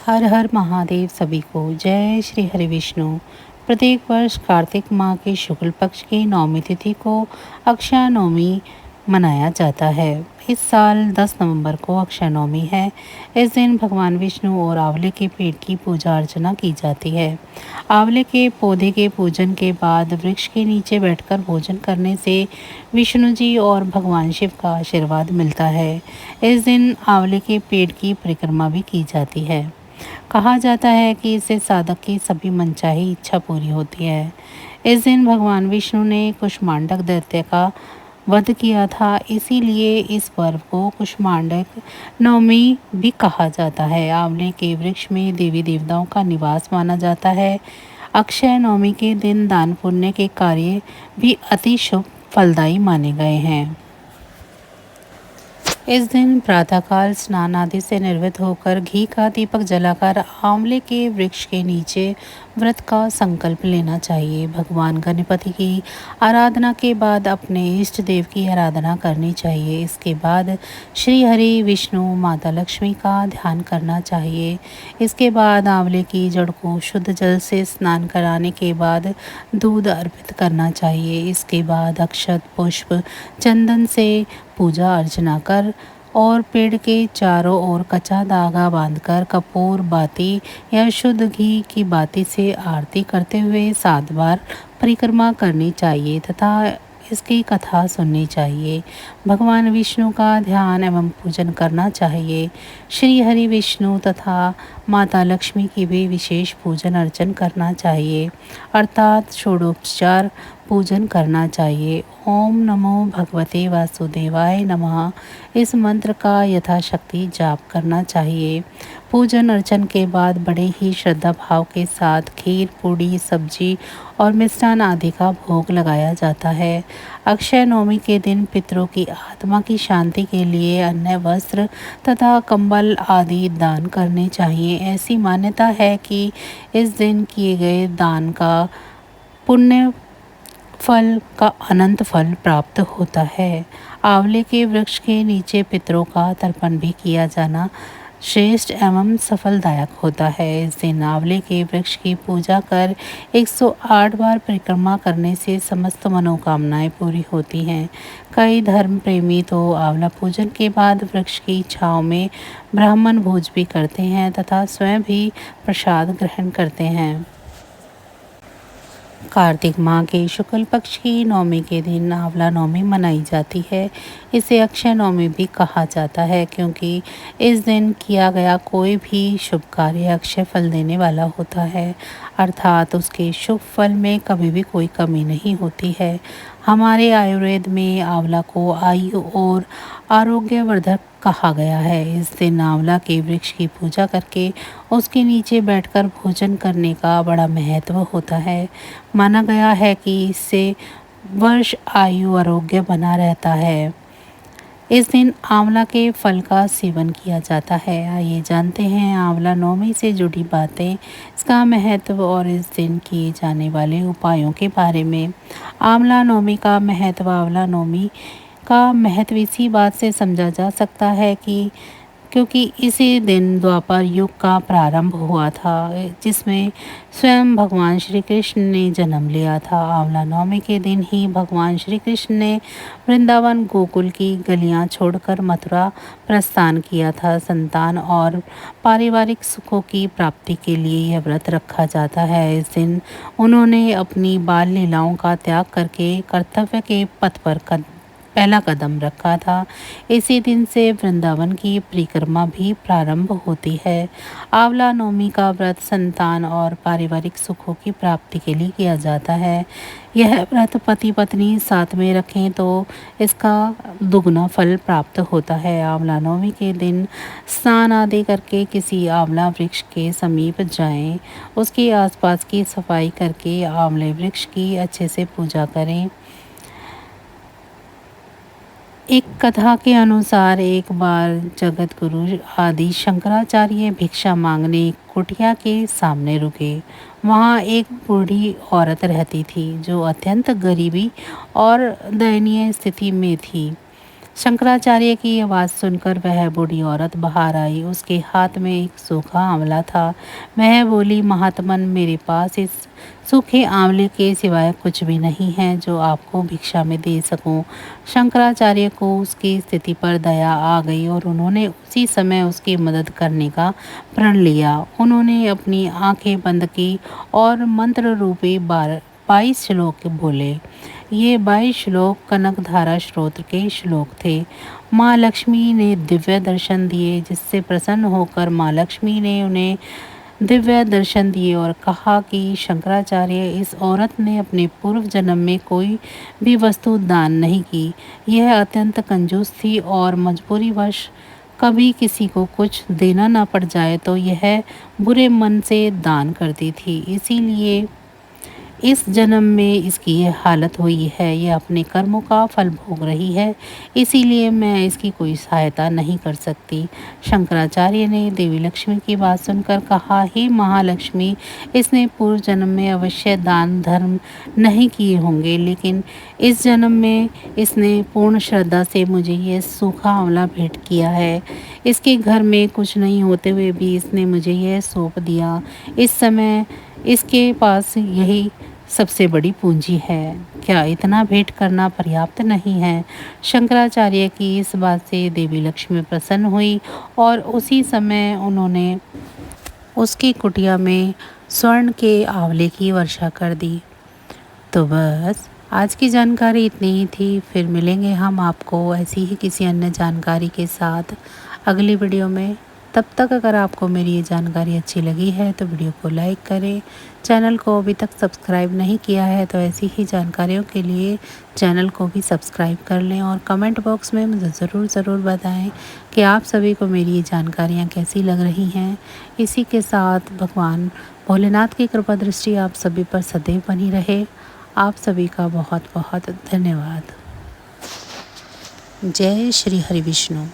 हर हर महादेव सभी को जय श्री हरि विष्णु। प्रत्येक वर्ष कार्तिक माह के शुक्ल पक्ष की नौमी तिथि को अक्षय नवमी मनाया जाता है। इस साल 10 नवंबर को अक्षय नवमी है। इस दिन भगवान विष्णु और आंवले के पेड़ की पूजा अर्चना की जाती है। आंवले के पौधे के पूजन के बाद वृक्ष के नीचे बैठकर भोजन करने से विष्णु जी और भगवान शिव का आशीर्वाद मिलता है। इस दिन आंवले के पेड़ की परिक्रमा भी की जाती है। कहा जाता है कि इससे साधक की सभी मनचाही इच्छा पूरी होती है। इस दिन भगवान विष्णु ने कुष्मांडक दैत्य का वध किया था, इसीलिए इस पर्व को कुष्मांडक नवमी भी कहा जाता है। आंवले के वृक्ष में देवी देवताओं का निवास माना जाता है। अक्षय नवमी के दिन दान पुण्य के कार्य भी अति शुभ फलदायी माने गए हैं। इस दिन प्रातःकाल स्नान आदि से निर्वृत्त होकर घी का दीपक जलाकर आंवले के वृक्ष के नीचे व्रत का संकल्प लेना चाहिए। भगवान गणपति की आराधना के बाद अपने इष्ट देव की आराधना करनी चाहिए। इसके बाद श्री हरि विष्णु माता लक्ष्मी का ध्यान करना चाहिए। इसके बाद आंवले की जड़ को शुद्ध जल से स्नान कराने के बाद दूध अर्पित करना चाहिए। इसके बाद अक्षत पुष्प चंदन से पूजा अर्चना कर और पेड़ के चारों ओर कच्चा धागा बांधकर कपूर बाती या शुद्ध घी की बाती से आरती करते हुए 7 बार परिक्रमा करनी चाहिए तथा इसकी कथा सुननी चाहिए। भगवान विष्णु का ध्यान एवं पूजन करना चाहिए। श्री हरि विष्णु तथा माता लक्ष्मी की भी विशेष पूजन अर्चन करना चाहिए, अर्थात षोडोपचार पूजन करना चाहिए। ओम नमो भगवते वासुदेवाय नमः इस मंत्र का यथाशक्ति जाप करना चाहिए। पूजन अर्चन के बाद बड़े ही श्रद्धा भाव के साथ खीर पूड़ी सब्जी और मिष्ठान आदि का भोग लगाया जाता है। अक्षय नवमी के दिन पितरों की आत्मा की शांति के लिए अन्न वस्त्र तथा कंबल आदि दान करने चाहिए। ऐसी मान्यता है कि इस दिन किए गए दान का पुण्य फल का अनंत फल प्राप्त होता है। आंवले के वृक्ष के नीचे पितरों का तर्पण भी किया जाना श्रेष्ठ एवं सफलदायक होता है। इस दिन आंवले के वृक्ष की पूजा कर 108 बार परिक्रमा करने से समस्त मनोकामनाएं पूरी होती हैं। कई धर्म प्रेमी तो आंवला पूजन के बाद वृक्ष की छांव में ब्राह्मण भोज भी करते हैं तथा स्वयं भी प्रसाद ग्रहण करते हैं। कार्तिक माह के शुक्ल पक्ष की नवमी के दिन आंवला नवमी मनाई जाती है। इसे अक्षय नवमी भी कहा जाता है क्योंकि इस दिन किया गया कोई भी शुभ कार्य अक्षय फल देने वाला होता है, अर्थात उसके शुभ फल में कभी भी कोई कमी नहीं होती है। हमारे आयुर्वेद में आंवला को आयु और आरोग्यवर्धक कहा गया है। इस दिन आंवला के वृक्ष की पूजा करके उसके नीचे बैठकर भोजन करने का बड़ा महत्व होता है। माना गया है कि इससे वर्ष आयु आरोग्य बना रहता है। इस दिन आंवला के फल का सेवन किया जाता है। आइए जानते हैं आंवला नवमी से जुड़ी बातें, इसका महत्व और इस दिन किए जाने वाले उपायों के बारे में। आंवला नवमी का महत्व। आंवला नवमी का महत्व इसी बात से समझा जा सकता है कि क्योंकि इसी दिन द्वापर युग का प्रारंभ हुआ था, जिसमें स्वयं भगवान श्री कृष्ण ने जन्म लिया था। आंवला नवमी के दिन ही भगवान श्री कृष्ण ने वृंदावन गोकुल की गलियां छोड़कर मथुरा प्रस्थान किया था। संतान और पारिवारिक सुखों की प्राप्ति के लिए यह व्रत रखा जाता है। इस दिन उन्होंने अपनी बाल लीलाओं का त्याग करके कर्तव्य के पथ पर पहला कदम रखा था। इसी दिन से वृंदावन की परिक्रमा भी प्रारंभ होती है। आंवला नवमी का व्रत संतान और पारिवारिक सुखों की प्राप्ति के लिए किया जाता है। यह व्रत पति पत्नी साथ में रखें तो इसका दुगना फल प्राप्त होता है। आंवला नवमी के दिन स्नान आदि करके किसी आंवला वृक्ष के समीप जाएं, उसके आसपास की सफाई करके आंवले वृक्ष की अच्छे से पूजा करें। एक कथा के अनुसार एक बार जगत गुरु आदि शंकराचार्य भिक्षा मांगने कुटिया के सामने रुके। वहाँ एक बूढ़ी औरत रहती थी जो अत्यंत गरीबी और दयनीय स्थिति में थी। शंकराचार्य की आवाज़ सुनकर वह बूढ़ी औरत बाहर आई। उसके हाथ में एक सूखा आंवला था। वह बोली, महात्मन, मेरे पास इस सूखे आंवले के सिवाय कुछ भी नहीं है जो आपको भिक्षा में दे सकूं। शंकराचार्य को उसकी स्थिति पर दया आ गई और उन्होंने उसी समय उसकी मदद करने का प्रण लिया। उन्होंने अपनी आंखें बंद की और मंत्र रूपी 22 श्लोक बोले। ये 22 श्लोक कनकधारा स्तोत्र के श्लोक थे। माँ लक्ष्मी ने दिव्य दर्शन दिए, जिससे प्रसन्न होकर माँ लक्ष्मी ने उन्हें दिव्य दर्शन दिए और कहा कि शंकराचार्य, इस औरत ने अपने पूर्व जन्म में कोई भी वस्तु दान नहीं की। यह अत्यंत कंजूस थी और मजबूरीवश कभी किसी को कुछ देना न पड़ जाए तो यह बुरे मन से दान करती थी। इसीलिए इस जन्म में इसकी यह हालत हुई है। यह अपने कर्मों का फल भोग रही है, इसीलिए मैं इसकी कोई सहायता नहीं कर सकती। शंकराचार्य ने देवी लक्ष्मी की बात सुनकर कहा, हे महालक्ष्मी, इसने पूर्व जन्म में अवश्य दान धर्म नहीं किए होंगे, लेकिन इस जन्म में इसने पूर्ण श्रद्धा से मुझे यह सूखा आंवला भेंट किया है। इसके घर में कुछ नहीं होते हुए भी इसने मुझे यह सौंप दिया। इस समय इसके पास यही सबसे बड़ी पूंजी है। क्या इतना भेंट करना पर्याप्त नहीं है? शंकराचार्य की इस बात से देवी लक्ष्मी प्रसन्न हुई और उसी समय उन्होंने उसकी कुटिया में स्वर्ण के आंवले की वर्षा कर दी। तो बस आज की जानकारी इतनी ही थी। फिर मिलेंगे हम आपको ऐसी ही किसी अन्य जानकारी के साथ अगली वीडियो में। तब तक अगर आपको मेरी ये जानकारी अच्छी लगी है तो वीडियो को लाइक करें। चैनल को अभी तक सब्सक्राइब नहीं किया है तो ऐसी ही जानकारियों के लिए चैनल को भी सब्सक्राइब कर लें और कमेंट बॉक्स में मुझे ज़रूर बताएं कि आप सभी को मेरी ये जानकारियाँ कैसी लग रही हैं। इसी के साथ भगवान भोलेनाथ की कृपा दृष्टि आप सभी पर सदैव बनी रहे। आप सभी का बहुत बहुत धन्यवाद। जय श्री हरि विष्णु।